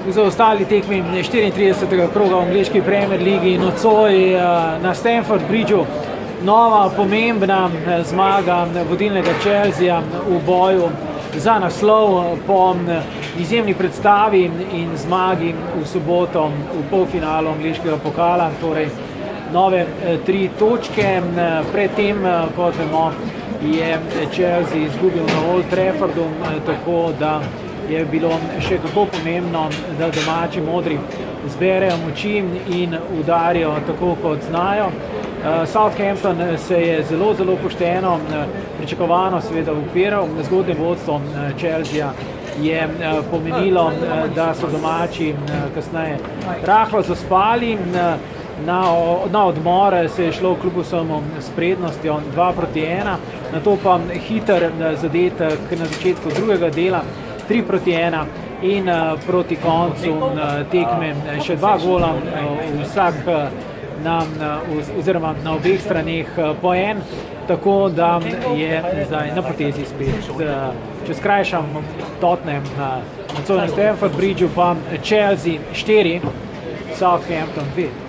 v zaostali tekmi 34. kroga v angleški Premier Ligi nocoj na Stamford Bridgeu. Nova pomembna zmaga vodilnega Chelsea v boju za naslov po izjemni predstavi in zmagi v soboto v polfinalu angleškega pokala, torej nove 3 točke. Predtem, kot vemo, je Chelsea izgubil na Old Traffordu, tako da je bilo še kako pomembno, da domači modri zberejo moči in udarijo tako, kot znajo. Southampton se je zelo pošteno, pričakovano seveda upiral. Zgodnje vodstvo Chelsea je pomenilo, da so domači kasneje rahlo zaspali. Na odmor se je šlo kljub vsemu s prednostjo 2-1, nato pa hiter zadetek na začetku drugega dela 3-1 in proti koncu tekme še 2 gola, vsak oziroma na obeh straneh po en, tako da je zdaj na potezi spet. Če skrajšam, Tottenham nocoj na Stamford Bridgeu, pa Chelsea 4, Southampton 2.